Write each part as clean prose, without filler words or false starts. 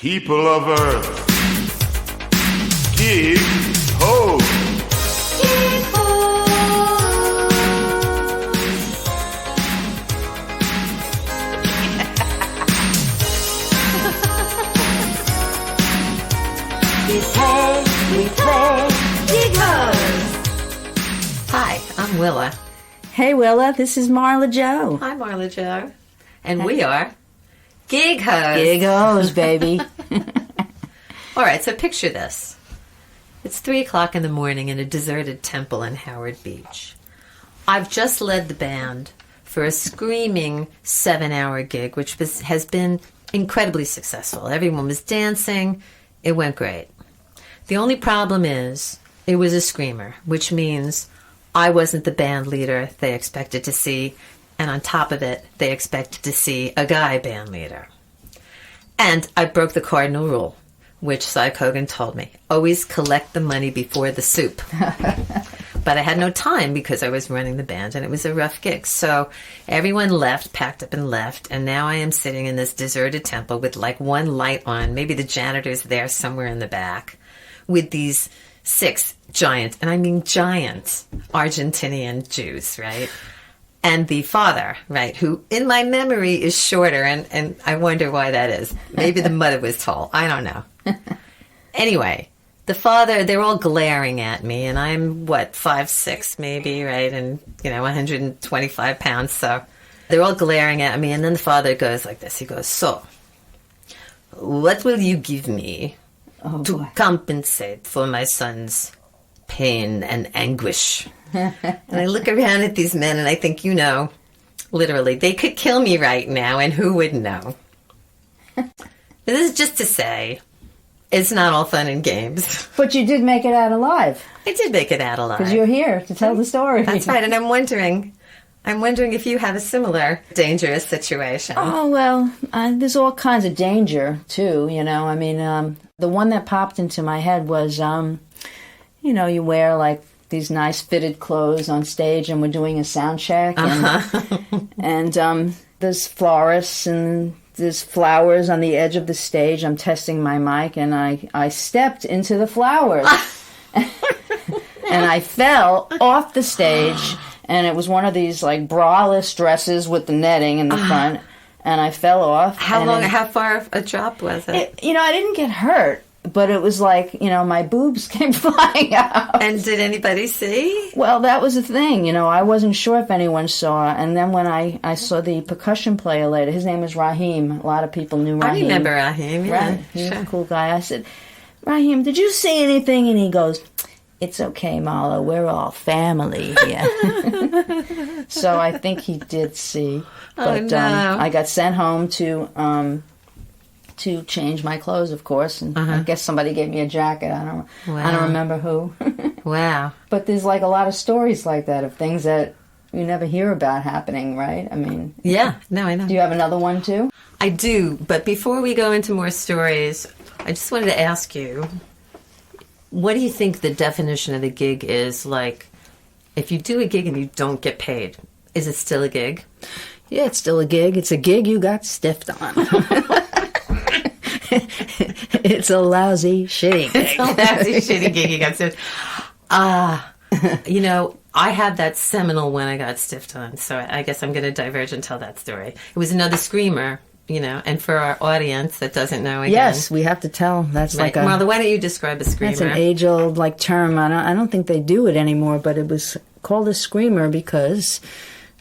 People of Earth, Gig Ho! Gig Ho! we play Gig Ho's. Hi, I'm Willa. Hey Willa, this is Marla Jo. Hi, Marla Jo. And we are Gig Ho's. Gig Ho's, baby. All right, so picture this. It's 3 o'clock in the morning in a deserted temple in Howard Beach. I've just led the band for a screaming 7-hour gig, which has been incredibly successful. Everyone was dancing. It went great. The only problem is it was a screamer, which means I wasn't the band leader they expected to see, and on top of it, they expected to see a guy band leader. And I broke the cardinal rule, which Cy Kogan told me. Always collect the money before the soup. But I had no time because I was running the band, and it was a rough gig. So everyone left, packed up and left, and now I am sitting in this deserted temple with like one light on. Maybe the janitor's there somewhere in the back with these 6 giant, and I mean giant, Argentinian Jews, right? And the father, right, who in my memory is shorter, and I wonder why that is. Maybe the mother was tall. I don't know. Anyway, the father, they're all glaring at me, and I'm, 5'6", maybe, right, and, 125 pounds, so they're all glaring at me, and then the father goes like this. He goes, so, what will you give me to compensate for my son's pain and anguish? And I look around at these men and I think, literally, they could kill me right now and who would know? This is just to say, it's not all fun and games. But you did make it out alive. I did make it out alive. Because you're here to tell the story. That's right, and I'm wondering if you have a similar dangerous situation. Oh, well, there's all kinds of danger, too, the one that popped into my head was, you wear, like, these nice fitted clothes on stage, and we're doing a sound check, and there's florists, and there's flowers on the edge of the stage. I'm testing my mic, and I stepped into the flowers, and I fell off the stage, and it was one of these, like, braless dresses with the netting in the front, and I fell off. How far a drop was it? I didn't get hurt, but it was like, my boobs came flying out. And did anybody see? Well, that was the thing, I wasn't sure if anyone saw. And then when I saw the percussion player later, his name was Raheem. A lot of people knew Raheem. I remember Raheem, yeah. Right. He was a cool guy. I said, Raheem, did you see anything? And he goes, it's okay, Marla, we're all family here. So I think he did see. But I got sent home to change my clothes, of course, and I guess somebody gave me a jacket. I don't remember who. Wow. But there's like a lot of stories like that of things that you never hear about happening, right? I mean, yeah, no, I know. Do you have another one too? I do, but before we go into more stories, I just wanted to ask you, what do you think the definition of a gig is? Like, if you do a gig and you don't get paid, is it still a gig? Yeah, it's still a gig. It's a gig you got stiffed on. It's a lousy, shitty gig. It's a lousy, shitty gig you got stiffed. I had that seminal one I got stiffed on, so I guess I'm going to diverge and tell that story. It was another screamer, and for our audience that doesn't know again. Yes, we have to tell. That's right. like Marla, why don't you describe a screamer? That's an age-old, term. I don't think they do it anymore, but it was called a screamer because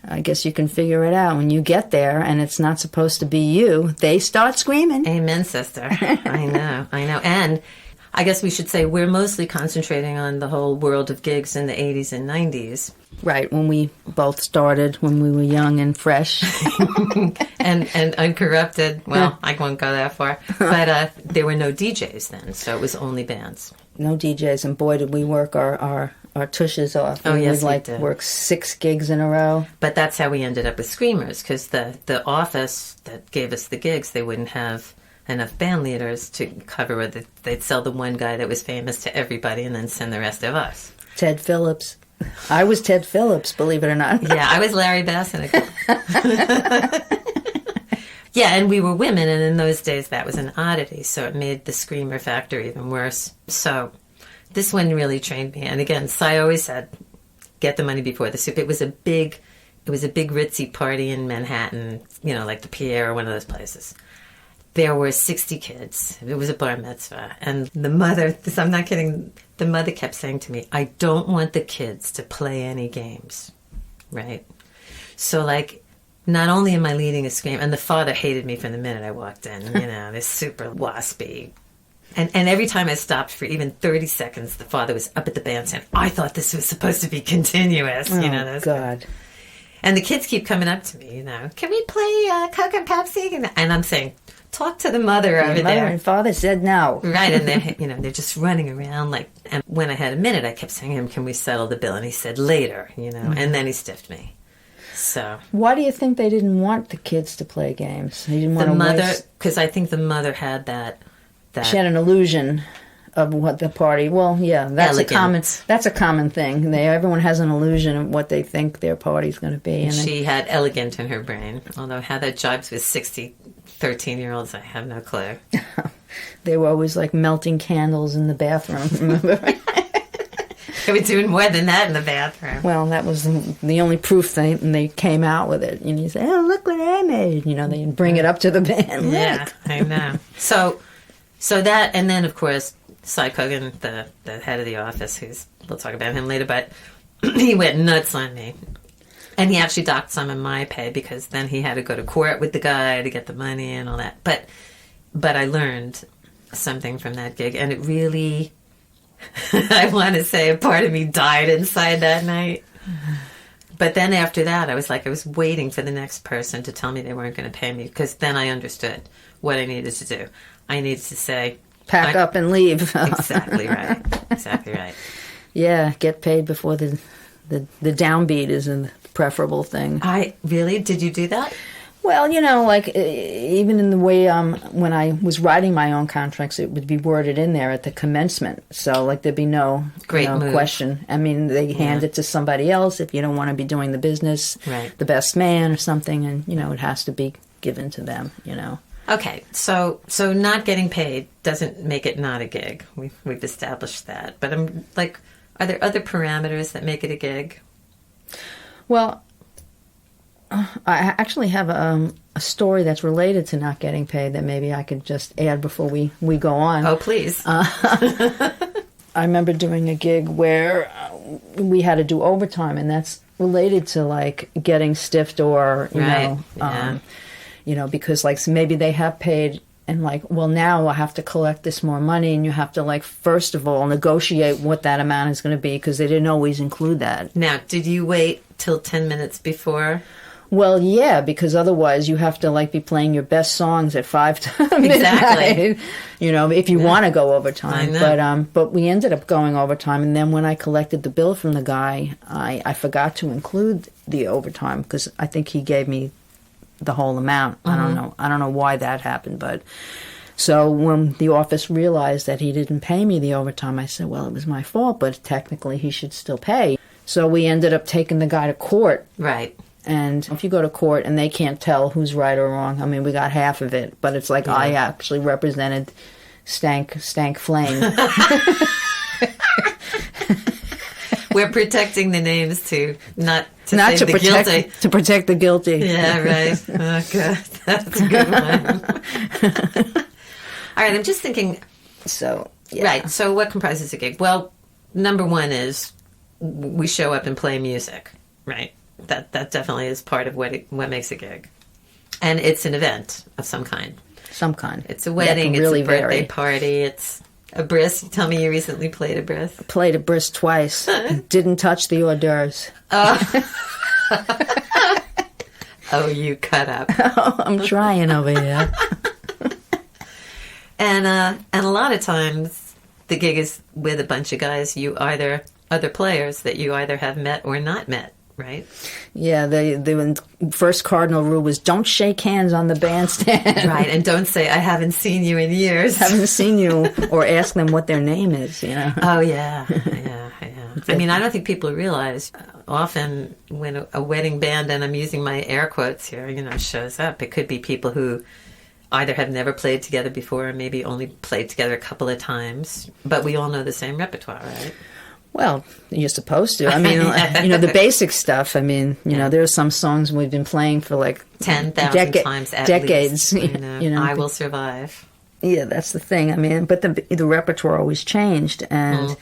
I guess you can figure it out. When you get there and it's not supposed to be you, they start screaming. Amen, sister. I know. And I guess we should say we're mostly concentrating on the whole world of gigs in the 80s and 90s. Right, when we both started, when we were young and fresh. and uncorrupted. Well, I won't go that far. But there were no DJs then, so it was only bands. No DJs, and boy, did we work our tushes off. Oh, yes, we did. Work 6 gigs in a row. But that's how we ended up with screamers, because the office that gave us the gigs, they wouldn't have enough band leaders to cover it. They'd sell the one guy that was famous to everybody and then send the rest of us. Ted Phillips. I was Ted Phillips, believe it or not. Yeah, I was Larry Bassinick. Yeah, and we were women, and in those days that was an oddity, so it made the screamer factor even worse. So this one really trained me. And again, Cy always said, get the money before the soup. It was a big ritzy party in Manhattan, like the Pierre or one of those places. There were 60 kids. It was a bar mitzvah. And the mother, I'm not kidding, the mother kept saying to me, I don't want the kids to play any games, right? So, not only am I leading a scream, and the father hated me from the minute I walked in, they're super waspy. And every time I stopped for even 30 seconds, the father was up at the band saying, I thought this was supposed to be continuous. Oh, God. And the kids keep coming up to me, can we play Coke and Pepsi? And I'm saying, talk to the mother over Mother there. and father said no. Right, and they're just running around and when I had a minute, I kept saying to him, can we settle the bill? And he said, later, and then he stiffed me. So why do you think they didn't want the kids to play games? They didn't want the mother, waste. because I think the mother had that. She had an illusion of what the party. Well, yeah, that's a common thing. Everyone has an illusion of what they think their party's going to be. And she had elegant in her brain. Although how that jibes with 60 13-year-olds, I have no clue. They were always melting candles in the bathroom. Remember? They were doing more than that in the bathroom. Well, that was the only proof they came out with it. And you say, oh, look what I made. They bring it up to the band. Yeah, I know. So that, and then, of course, Cy Cogan, the head of the office, we'll talk about him later, but he went nuts on me. And he actually docked some of my pay because then he had to go to court with the guy to get the money and all that. But I learned something from that gig, and it really... I want to say a part of me died inside that night. But then after that, I was waiting for the next person to tell me they weren't going to pay me, because then I understood what I needed to do. I needed to say... Pack up and leave. Exactly right. Exactly right. Yeah, get paid before the downbeat is a preferable thing. Really? Did you do that? Well, even in the way when I was writing my own contracts, it would be worded in there at the commencement. So, there'd be no question. I mean, they hand it to somebody else if you don't want to be doing the business, right. The best man or something, and, it has to be given to them, Okay, so not getting paid doesn't make it not a gig. We've established that. But are there other parameters that make it a gig? Well, I actually have a story that's related to not getting paid that maybe I could just add before we go on. Oh, please. I remember doing a gig where we had to do overtime, and that's related to getting stiffed or because maybe they have paid and well, now I have to collect this more money, and you have to first of all negotiate what that amount is going to be, because they didn't always include that. Now, did you wait till 10 minutes before? Well, yeah, because otherwise you have to be playing your best songs at 5 to midnight. Exactly. If you want to go overtime. I know. But we ended up going overtime, and then when I collected the bill from the guy, I forgot to include the overtime, because I think he gave me the whole amount. Mm-hmm. I don't know why that happened, but so when the office realized that he didn't pay me the overtime, I said, well, it was my fault, but technically he should still pay. So we ended up taking the guy to court. Right. And if you go to court and they can't tell who's right or wrong, I mean, we got half of it, but it's I actually represented Stank Flame. We're protecting the names not to protect guilty. To protect the guilty. Yeah, right. Oh, God. That's a good one. All right, I'm just thinking. So, yeah. Right, so what comprises a gig? Well, number one is we show up and play music, right? That definitely is part of what makes a gig. And it's an event of some kind. Some kind. It's a wedding, it's really a birthday vary. Party, it's a bris. You tell me you recently played a bris. Played a bris twice. Didn't touch the hors d'oeuvres. Oh, you cut up. I'm trying over here. And a lot of times the gig is with a bunch of guys other players that you either have met or not met, right? Yeah, the first cardinal rule was don't shake hands on the bandstand. Right, and don't say, I haven't seen you in years. Haven't seen you, or ask them what their name is, Oh, yeah, yeah. I mean, I don't think people realize often when a wedding band, and I'm using my air quotes here, shows up, it could be people who either have never played together before or maybe only played together a couple of times, but we all know the same repertoire, right? Well, you're supposed to. I mean, the basic stuff. I mean, there are some songs we've been playing for like 10,000 times at decades. Least. I Will Survive. Yeah, that's the thing. I mean, but the repertoire always changed. And,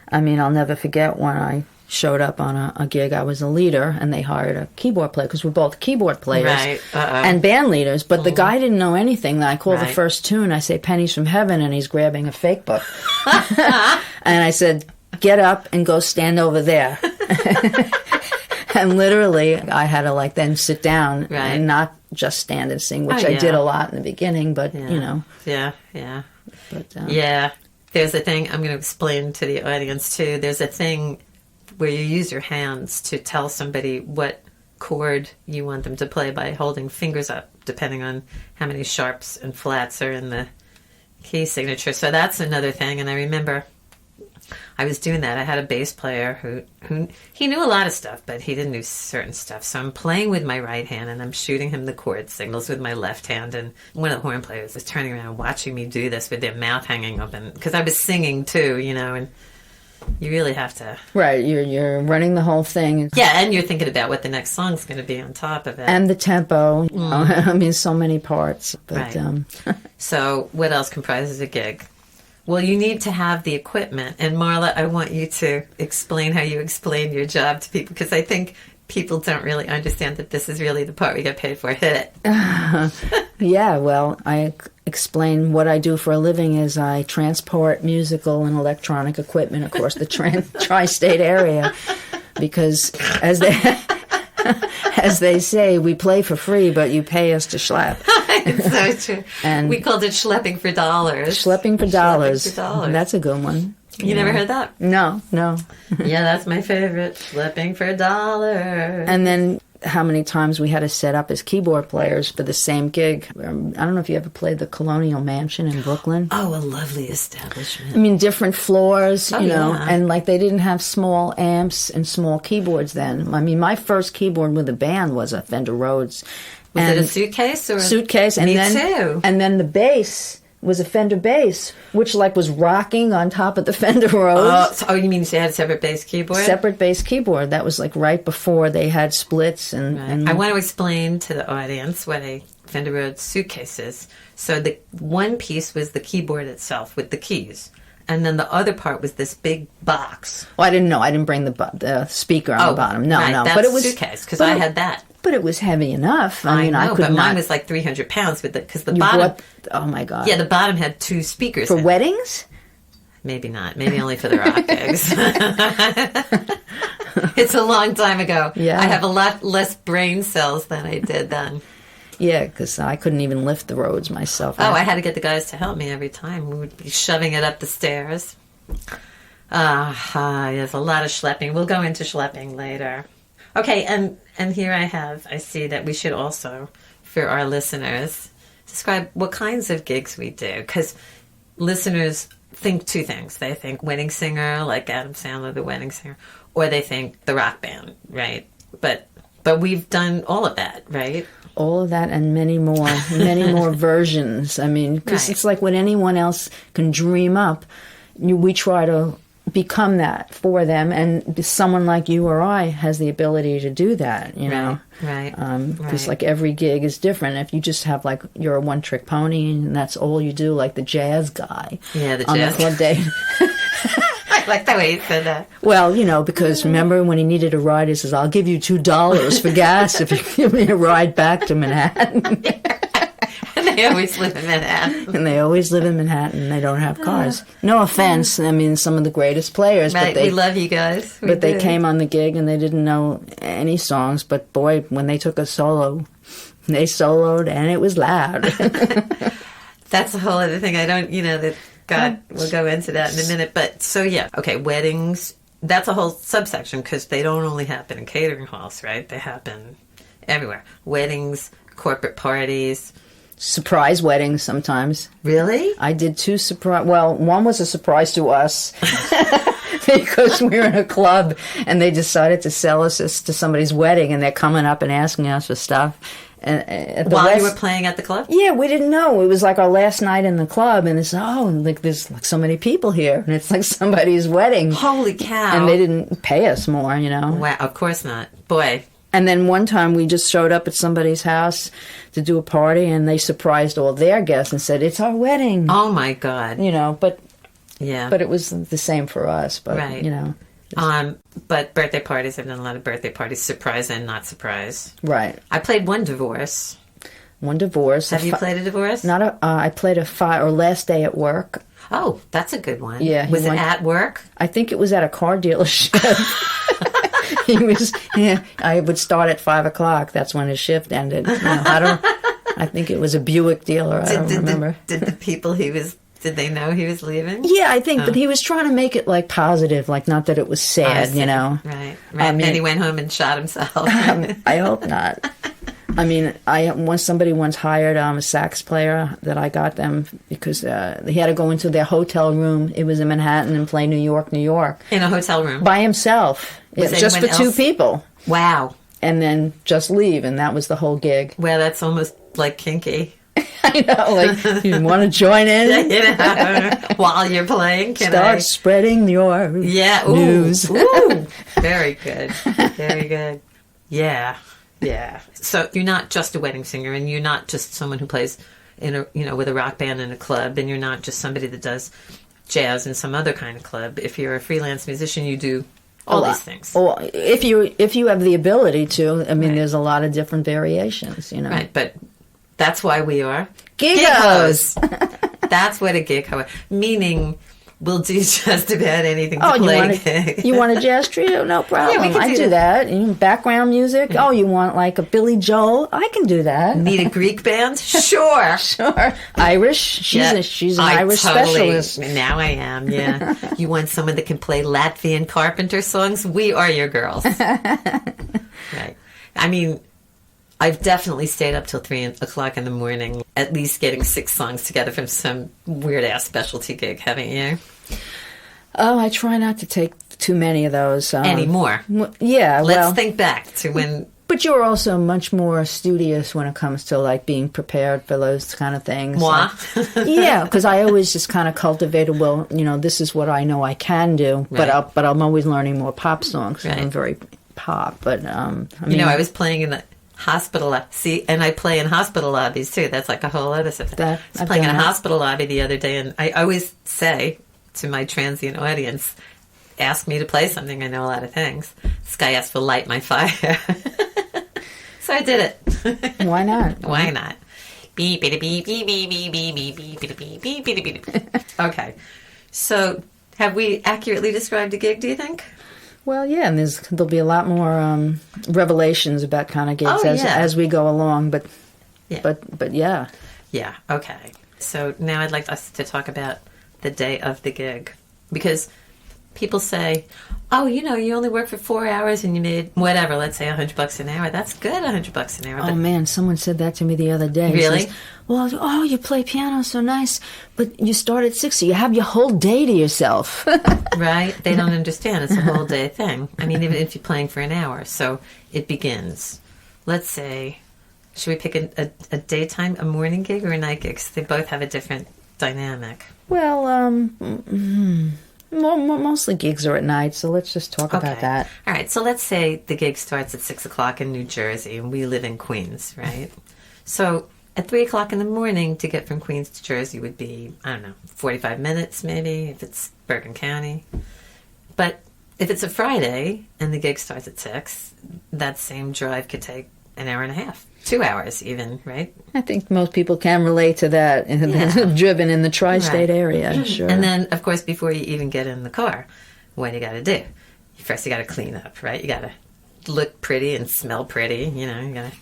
I mean, I'll never forget when I showed up on a gig. I was a leader, and they hired a keyboard player because we're both keyboard players and band leaders. But the guy didn't know anything. I called the first tune. I say, Pennies from Heaven, and he's grabbing a fake book. And I said, get up and go stand over there. And literally, I had to then sit down and not just stand and sing, which I did a lot in the beginning, but, Yeah. But, yeah. There's a thing I'm going to explain to the audience, too. There's a thing where you use your hands to tell somebody what chord you want them to play by holding fingers up, depending on how many sharps and flats are in the key signature. So that's another thing. And I remember I was doing that. I had a bass player who he knew a lot of stuff, but he didn't know certain stuff. So I'm playing with my right hand, and I'm shooting him the chord signals with my left hand. And one of the horn players was turning around watching me do this with their mouth hanging open, because I was singing too, and you really have to... Right, you're running the whole thing. Yeah, and you're thinking about what the next song's going to be on top of it. And the tempo. I mean, so many parts. But, right. So what else comprises a gig? Well, you need to have the equipment. And Marla, I want you to explain how you explain your job to people, because I think people don't really understand that this is really the part we get paid for. Hit it. Yeah, well, I explain what I do for a living is I transport musical and electronic equipment across the tri-state area, because as they say, we play for free, but you pay us to schlep. It's so true. And we called it schlepping for dollars. Schlepping for dollars. Schlepping for dollars. That's a good one. You never heard that? No. Yeah, that's my favorite. Schlepping for dollars. And then how many times we had to set up as keyboard players for the same gig. I don't know if you ever played the Colonial Mansion in Brooklyn. Oh, a lovely establishment. I mean, different floors, and they didn't have small amps and small keyboards then. I mean, my first keyboard with a band was a Fender Rhodes. Was it a suitcase or suitcase? Me too. And then the bass was a Fender bass, which was rocking on top of the Fender Rhodes. Oh, you mean you had a separate bass keyboard? Separate bass keyboard. That was right before they had splits. And I want to explain to the audience what a Fender Rhodes suitcase is. So the one piece was the keyboard itself with the keys. And then the other part was this big box. Well, I didn't know. I didn't bring the speaker on the bottom. No. That's but it was suitcase, because I had that. But it was heavy enough. I mean, know, I could but not. Mine was 300 pounds because the bottom. Oh my God! Yeah, the bottom had two speakers for weddings. Maybe not. Maybe only for the rock gigs. It's a long time ago. Yeah, I have a lot less brain cells than I did then. Yeah, because I couldn't even lift the Rhodes myself. I had to get the guys to help me every time. We would be shoving it up the stairs. There's a lot of schlepping. We'll go into schlepping later. Okay, and here I see that we should also, for our listeners, describe what kinds of gigs we do. Because listeners think two things. They think wedding singer, like Adam Sandler, the wedding singer, or they think the rock band, right? But we've done all of that, right? All of that and many more versions. I mean, because it's like what anyone else can dream up, we try to become that for them, and someone like you or I has the ability to do that, Right. Because every gig is different. If you just have you're a one-trick pony and that's all you do, like the jazz guy. Yeah, the on jazz. The club day. I like the way you said that. Well, because remember when he needed a ride, he says, "I'll give you $2 for gas if you give me a ride back to Manhattan." And they always live in Manhattan. And they always live in Manhattan. They don't have cars. No offense. I mean, some of the greatest players. Right, but we love you guys. They came on the gig and they didn't know any songs. But boy, when they took a solo, they soloed and it was loud. That's a whole other thing. I don't, we'll go into that in a minute. But so, yeah. Okay, weddings. That's a whole subsection because they don't only happen in catering halls, right? They happen everywhere. Weddings, corporate parties. Surprise weddings sometimes. Really? I did 2 surprise. Well, one was a surprise to us. because we were in a club and they decided to sell us this to somebody's wedding, and they're coming up and asking us for stuff. And at the While you were playing at the club? Yeah, we didn't know. It was like our last night in the club, and it's like there's like so many people here, and it's like somebody's wedding. Holy cow! And they didn't pay us more, Wow, of course not. Boy. And then one time we just showed up at somebody's house to do a party, and they surprised all their guests and said, "It's our wedding." Oh my God! But yeah, but it was the same for us. But right. But birthday parties, I've done a lot of birthday parties, surprise and not surprise. Right. I played one divorce. One divorce. Have you played a divorce? I played a last day at work. Oh, that's a good one. Yeah. Was it at work? I think it was at a car dealership. I would start at 5:00. That's when his shift ended. I think it was a Buick dealer. I don't remember. Did the people did they know he was leaving? Yeah, I think, but he was trying to make it like positive, like not that it was sad, Right. And then he went home and shot himself. I hope not. I mean, somebody once hired a sax player that I got them because he had to go into their hotel room. It was in Manhattan and play New York. In a hotel room? By himself. Just for two people. Wow. And then just leave, and that was the whole gig. Well, that's almost like kinky. I know, like, you want to join in? While you're playing? Start spreading your news. Ooh. Very good. Very good. Yeah. Yeah. So you're not just a wedding singer, and you're not just someone who plays with a rock band in a club, and you're not just somebody that does jazz in some other kind of club. If you're a freelance musician, you do all these things. Or if you have the ability to, I mean, there's a lot of different variations, Right, but that's why we are gig-hos. That's what a gig-ho, meaning we'll do just about anything to play. You want a jazz trio? No problem. Yeah, I do that. Background music? Yeah. Oh, you want like a Billy Joel? I can do that. Need a Greek band? Sure. Sure. Irish? She's an Irish specialist. Now I am, yeah. You want someone that can play Latvian carpenter songs? We are your girls. Right. I mean, I've definitely stayed up till 3:00 in the morning, at least getting 6 songs together from some weird-ass specialty gig, haven't you? Oh, I try not to take too many of those. Anymore. Yeah, Let's think back to when... But you're also much more studious when it comes to, like, being prepared for those kind of things. Moi? Yeah, because I always just kind of cultivated, this is what I know I can do, right. but I'm always learning more pop songs. Right. I'm very pop, but, I was playing in the hospital, and I play in hospital lobbies too. That's like a whole other stuff. I was playing in a hospital lobby the other day, and I always say to my transient audience, ask me to play something. I know a lot of things. This guy asked for Light My Fire. So I did it. Why not? Why not? Beep, beep, beep, beep, beep, beep, beep, beep, beep, beep, beep, beep, beep. Okay. So have we accurately described a gig, do you think? Well, yeah, and there'll be a lot more revelations about kind of gigs as we go along, but yeah. Yeah, okay. So now I'd like us to talk about the day of the gig, because people say, oh, you only work for 4 hours and you made whatever, let's say $100 an hour. That's good, $100 an hour. Oh, man, someone said that to me the other day. Really? Says, well, you play piano so nice, but you start at 6, so you have your whole day to yourself. Right? They don't understand. It's a whole day thing. I mean, even if you're playing for an hour. So it begins. Let's say, should we pick a daytime, a morning gig, or a night gig? 'Cause they both have a different dynamic. Well, mostly gigs are at night, so let's just talk about that. All right, so let's say the gig starts at 6:00 in New Jersey, and we live in Queens, right? So at 3:00 in the morning to get from Queens to Jersey would be, 45 minutes maybe, if it's Bergen County. But if it's a Friday and the gig starts at 6, that same drive could take an hour and a half. 2 hours even, right? I think most people can relate to that, driven in the tri-state area, sure. And then, of course, before you even get in the car, what do you got to do? First, you got to clean up, right? You got to look pretty and smell pretty, you got to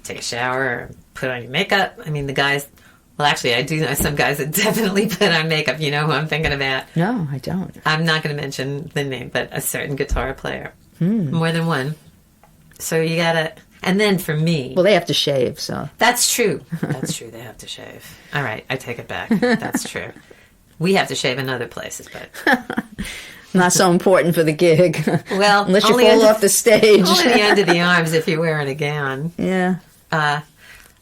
take a shower, put on your makeup. I mean, the guys, well, actually, I do know some guys that definitely put on makeup. You know who I'm thinking about? No, I don't. I'm not going to mention the name, but a certain guitar player. More than one. So you got to... And then for me... Well, they have to shave, so... That's true. That's true. They have to shave. All right. I take it back. That's true. We have to shave in other places, but... Not so important for the gig. Well, unless you only fall under- off the stage. Only the end of the arms if you're wearing a gown. Yeah.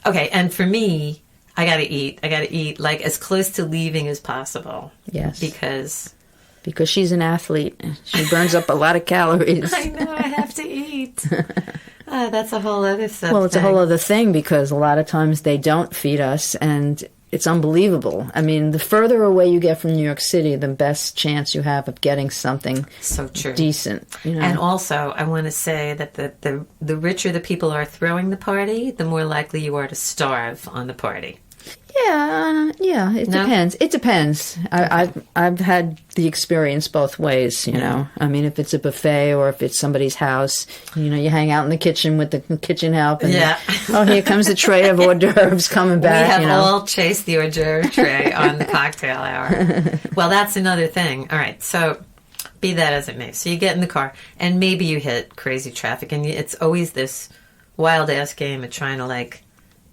Okay, and for me, I gotta eat. I gotta eat like as close to leaving as possible. Yes. Because Because she's an athlete. She burns up a lot of calories. I know I have to eat. That's a whole other stuff. Well, it's a whole other thing because a lot of times they don't feed us, and it's unbelievable. I mean, the further away you get from New York City, the best chance you have of getting something So true. decent. You know? And also, I want to say that the richer the people are throwing the party, the more likely you are to starve on the party. Yeah, it No? depends. It depends. I've had the experience both ways, you know. I mean, if it's a buffet or if it's somebody's house, you know, you hang out in the kitchen with the kitchen help and Yeah. oh, here comes the tray of hors d'oeuvres coming back, We have you know. all chased the hors d'oeuvre tray on the cocktail hour. Well, that's another thing. All right, so be that as it may. So you get in the car, and maybe you hit crazy traffic, and it's always this wild-ass game of trying to, like,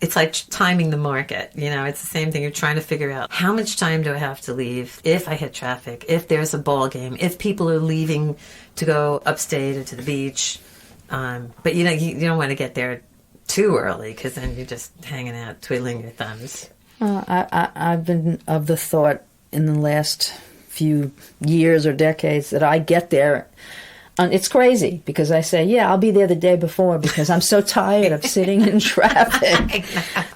it's like timing the market. You know, it's the same thing. You're trying to figure out how much time do I have to leave if I hit traffic, if there's a ball game, if people are leaving to go upstate or to the beach. But, you know, you don't want to get there too early because then you're just hanging out, twiddling your thumbs. I've been of the thought in the last few years or decades that I get there. And it's crazy because I say, yeah, I'll be there the day before because I'm so tired of sitting in traffic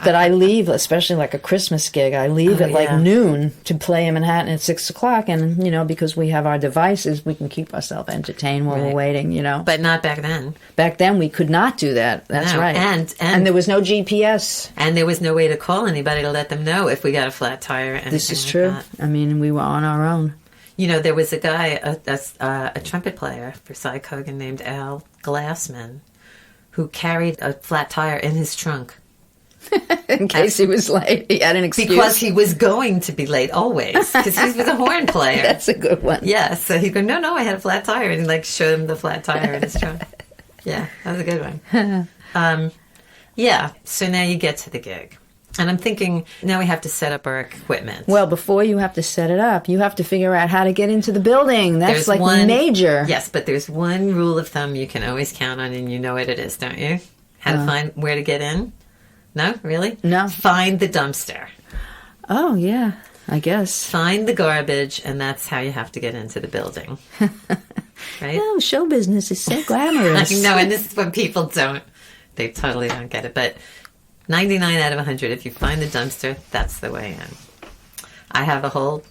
that I leave, especially like a Christmas gig. I leave at like noon to play in Manhattan at 6 o'clock. And, you know, because we have our devices, we can keep ourselves entertained while we're waiting, you know. But not back then. Back then, we could not do that. That's No, right. and there was no GPS. And there was no way to call anybody to let them know if we got a flat tire. Or This is anything true. like that. I mean, we were on our own. You know, there was a guy, a trumpet player for Cy Cogan named Al Glassman, who carried a flat tire in his trunk. In case he was late, he had an excuse. Because he was going to be late always, because he was a horn player. That's a good one. Yeah, so he'd go, no, I had a flat tire. And he, like, showed him the flat tire in his trunk. Yeah, that was a good one. Yeah, so now you get to the gig. And I'm thinking, now we have to set up our equipment. Well, before you have to set it up, you have to figure out how to get into the building. That's like major. Yes, but there's one rule of thumb you can always count on, and you know what it is, don't you? How to find where to get in? No? Really? No. Find the dumpster. Oh, yeah, I guess. Find the garbage, and that's how you have to get into the building. Right? Oh, show business is so glamorous. I know, and this is what people they totally don't get it, but 99 out of 100, if you find the dumpster, that's the way in. I have a whole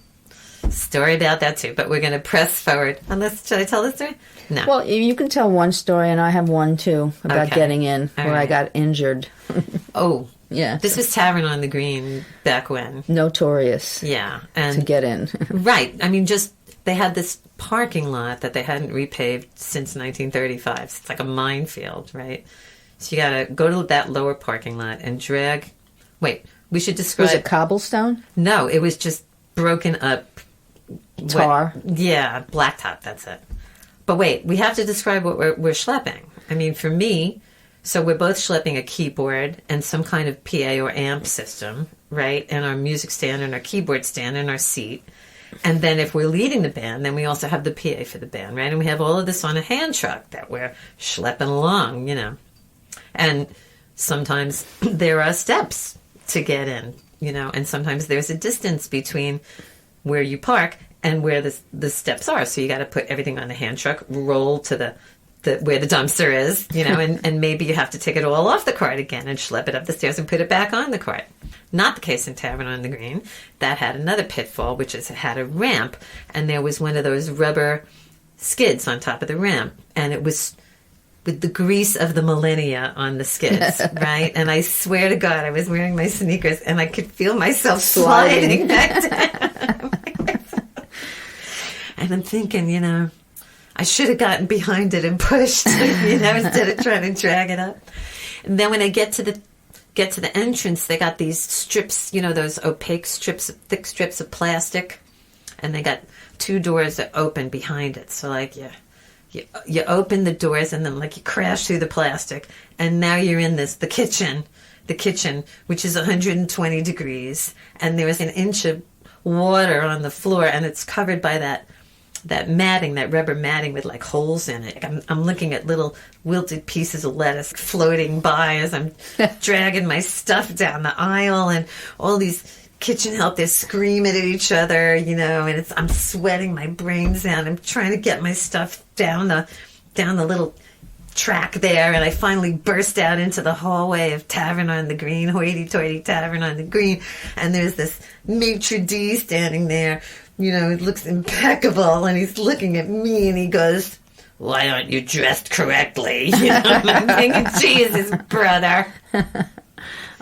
story about that too, but we're going to press forward. Should I tell the story? No. Well, you can tell one story, and I have one too about Okay. getting in All where I right. got injured. Oh, Yeah. this was Tavern on the Green back when. Notorious Yeah, to and get in. right. I mean, just they had this parking lot that they hadn't repaved since 1935. So it's like a minefield, right? So you got to go to that lower parking lot and drag. Wait, we should describe. Was it cobblestone? No, it was just broken up. Tar? Yeah, blacktop, that's it. But wait, we have to describe what we're schlepping. I mean, for me, so we're both schlepping a keyboard and some kind of PA or amp system, right? And our music stand and our keyboard stand and our seat. And then if we're leading the band, then we also have the PA for the band, right? And we have all of this on a hand truck that we're schlepping along, you know. And sometimes there are steps to get in, you know, and sometimes there's a distance between where you park and where the steps are. So you got to put everything on the hand truck, roll to the where the dumpster is, you know, and maybe you have to take it all off the cart again and schlep it up the stairs and put it back on the cart. Not the case in Tavern on the Green. That had another pitfall, which is it had a ramp, and there was one of those rubber skids on top of the ramp, and it was with the grease of the millennia on the skids, right? And I swear to God, I was wearing my sneakers, and I could feel myself sliding back down. And I'm thinking, you know, I should have gotten behind it and pushed, you know, instead of trying to drag it up. And then when I get to the entrance, they got these strips, you know, those opaque strips, thick strips of plastic, and they got two doors that open behind it. So like, you open the doors and then like you crash through the plastic, and now you're in the kitchen, which is 120 degrees, and there's an inch of water on the floor, and it's covered by that that matting, that rubber matting with like holes in it. I'm looking at little wilted pieces of lettuce floating by as I'm dragging my stuff down the aisle, and all these kitchen helpers screaming at each other, you know, and I'm sweating my brains out. I'm trying to get my stuff down the little track there, and I finally burst out into the hallway of Tavern on the Green, hoity-toity Tavern on the Green, and there's this maitre d' standing there, you know, he looks impeccable, and he's looking at me, and he goes, "Why aren't you dressed correctly?" You know, I'm thinking, Jesus, brother.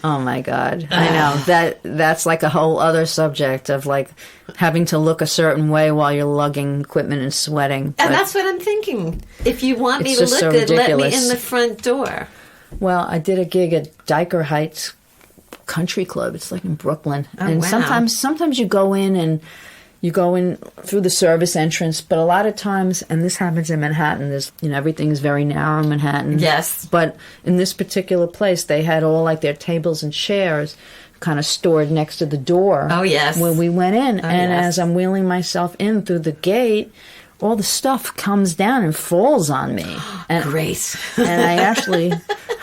Oh my God. I know. That's like a whole other subject of like having to look a certain way while you're lugging equipment and sweating. And that's what I'm thinking. If you want me to look good, let me in the front door. Well, I did a gig at Dyker Heights Country Club. It's like in Brooklyn. Oh, and wow. sometimes you go in through the service entrance, but a lot of times, and this happens in Manhattan, there's, you know, everything is very narrow in Manhattan. Yes. But in this particular place, they had all like their tables and chairs kind of stored next to the door. Oh, yes. Where we went in. Oh, and yes. as I'm wheeling myself in through the gate, all the stuff comes down and falls on me. And, Great. and I actually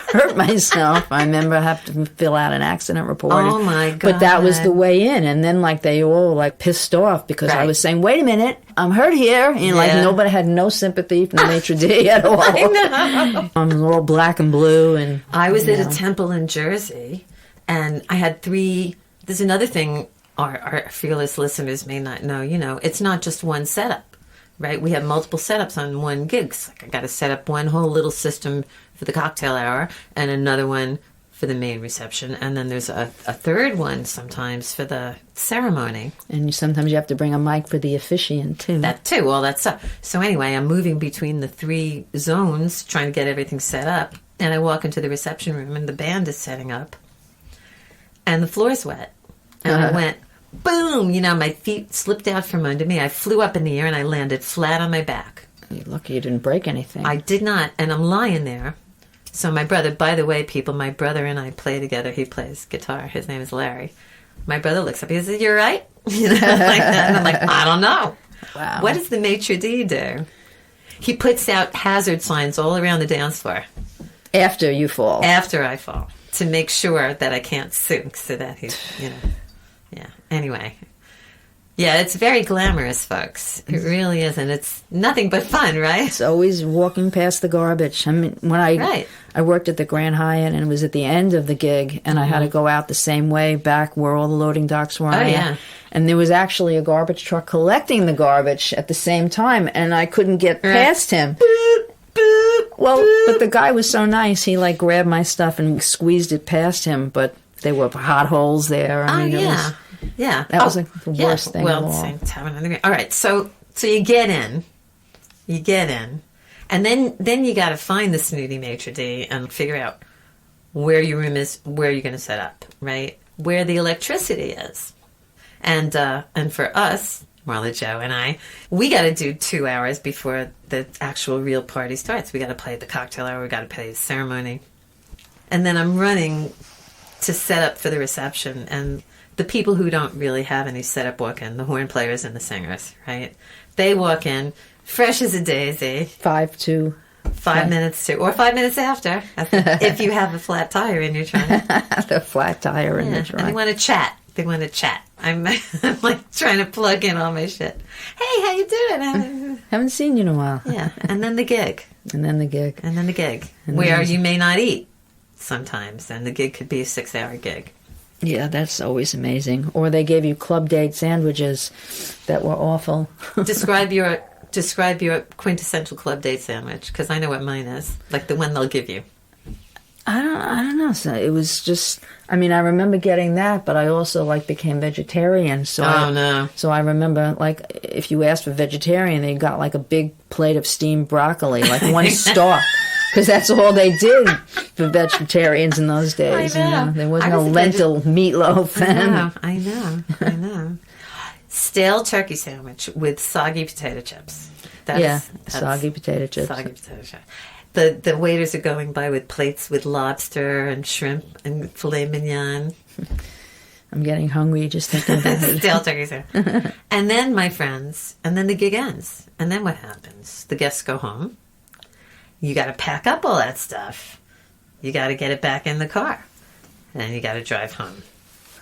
hurt myself. I remember I have to fill out an accident report. Oh, my God. But that was the way in. And then like they all like pissed off because I Right. was saying, "Wait a minute, I'm hurt here." And like Yeah. nobody had no sympathy for the maitre d' at all. I know. I'm all black and blue. And I was you at know. a temple in Jersey, and I had 3. There's another thing our fearless listeners may not know. You know, it's not just one setup, right? We have multiple setups on one gig. So like I got to set up one whole little system for the cocktail hour, and another one for the main reception, and then there's a third one sometimes for the ceremony. And sometimes you have to bring a mic for the officiant too. That too, all that stuff. So anyway, I'm moving between the 3 zones, trying to get everything set up. And I walk into the reception room, and the band is setting up. And the floor's wet. And I went, boom! You know, my feet slipped out from under me. I flew up in the air, and I landed flat on my back. You're lucky you didn't break anything. I did not. And I'm lying there. So my brother, by the way, people, my brother and I play together. He plays guitar. His name is Larry. My brother looks up. He says, "You're right?" You know, like that. And I'm like, I don't know. Wow. What does the maitre d' do? He puts out hazard signs all around the dance floor After you fall. after I fall to make sure that I can't sink, so that he, you know, yeah. Anyway, yeah, it's very glamorous, folks. It really is, and it's nothing but fun, right? It's always walking past the garbage. I mean, when Right. I worked at the Grand Hyatt, and it was at the end of the gig, and I had to go out the same way back where all the loading docks were. Oh, yeah. And there was actually a garbage truck collecting the garbage at the same time, and I couldn't get past him. Well, but the guy was so nice. He like grabbed my stuff and squeezed it past him, but there were potholes there. I mean, oh it yeah, was, yeah. that was like the yeah. worst thing Well, of all. same time on the green. All right, so you get in, and then you got to find the snooty maitre d' and figure out where your room is, where you're going to set up, right? Where the electricity is, and for us, Marla Joe and I, we got to do 2 hours before the actual real party starts. We got to play the cocktail hour. We got to play the ceremony, and then I'm running to set up for the reception, and the people who don't really have any setup walk in, the horn players and the singers, right? They walk in fresh as a daisy, 5 to 5 minutes to, or 5 minutes after, if you have a flat tire in your trunk. the flat tire in the And they trunk. want to chat. They want to chat. I'm like trying to plug in all my shit. Hey, how you doing? Haven't seen you in a while. Yeah, and then the gig. And then the gig. And then the gig, And where then- you may not eat sometimes, and the gig could be a 6-hour gig. Yeah, that's always amazing. Or they gave you club date sandwiches that were awful. Describe your quintessential club date sandwich, because I know what mine is. Like the one they'll give you. I don't know. So it was just. I mean, I remember getting that, but I also like became vegetarian. So No. So I remember like if you asked for vegetarian, they got like a big plate of steamed broccoli, like one stalk. Because that's all they did for vegetarians in those days. I know. There was I no was a lentil meatloaf. I know. Stale turkey sandwich with soggy potato chips. That's soggy potato chips. Soggy potato chips. The waiters are going by with plates with lobster and shrimp and filet mignon. I'm getting hungry just thinking about it. Stale turkeys here. And then, my friends, and then the gig ends. And then what happens? The guests go home. You got to pack up all that stuff. You got to get it back in the car. And then you got to drive home.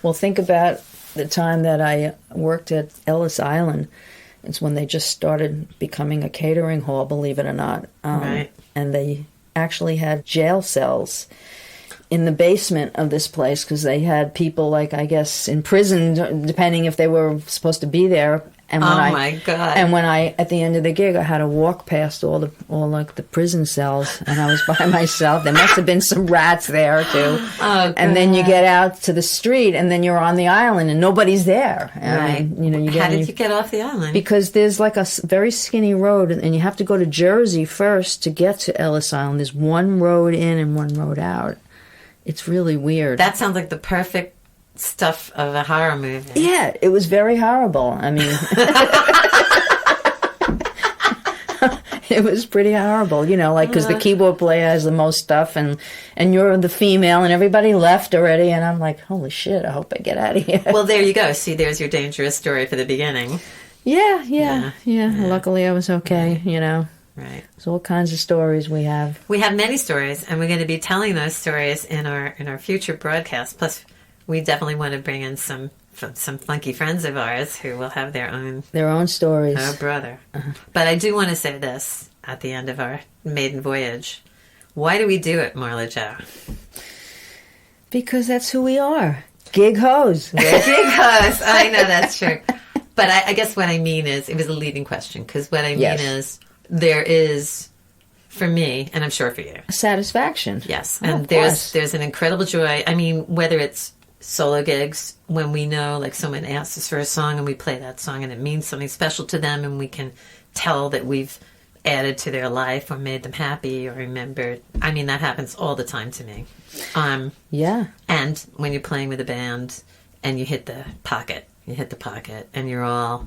Well, think about the time that I worked at Ellis Island. It's when they just started becoming a catering hall, believe it or not. Right. And they actually had jail cells in the basement of this place because they had people, like, I guess, in prison, depending if they were supposed to be there. And when my God. And when at the end of the gig, I had to walk past all the prison cells, and I was by myself. There must have been some rats there too. Oh, and then you get out to the street, and then you're on the island, and nobody's there. Right. How did you get off the island? Because there's like a very skinny road, and you have to go to Jersey first to get to Ellis Island. There's one road in and one road out. It's really weird. That sounds like the perfect stuff of a horror movie. Yeah, it was very horrible. I mean, it was pretty horrible, because the keyboard player has the most stuff, and you're the female, and everybody left already, and I'm like, holy shit, I hope I get out of here. Well, there you go. See, there's your dangerous story for the beginning. Yeah. Luckily, I was okay, Right. There's all kinds of stories we have. We have many stories, and we're going to be telling those stories in our future broadcasts. Plus, we definitely want to bring in some funky friends of ours who will have their own stories. Oh, brother. But I do want to say this at the end of our maiden voyage. Why do we do it, Marla Jo? Because that's who we are. Gig hoes. Gig hoes. I know, that's true. But I guess what I mean is, it was a leading question, because what I mean is, there is, for me, and I'm sure for you, satisfaction. Yes. Oh, And there's an incredible joy. I mean, whether it's solo gigs, when we know, like, someone asks us for a song and we play that song and it means something special to them, and we can tell that we've added to their life or made them happy or remembered. I mean, that happens all the time to me. Yeah. And when you're playing with a band and you hit the pocket, and you're all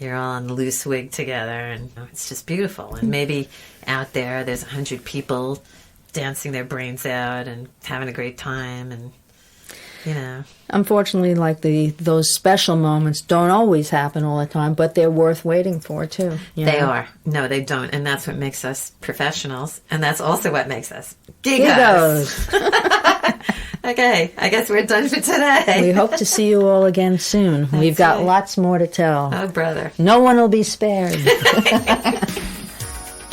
on the loose wig together, and it's just beautiful. And maybe out there's 100 people dancing their brains out and having a great time, and Unfortunately, like those special moments don't always happen all the time, but they're worth waiting for too. They are. No, they don't, and that's what makes us professionals, and that's also what makes us giggos. Okay, I guess we're done for today. We hope to see you all again soon. We've got lots more to tell. Oh, brother. No one will be spared.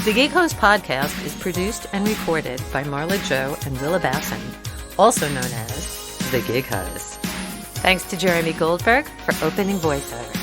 The Gig Host podcast is produced and recorded by Marla Jo and Willa Basson, also known as The Gig Host. Thanks to Jeremy Goldberg for opening voiceover.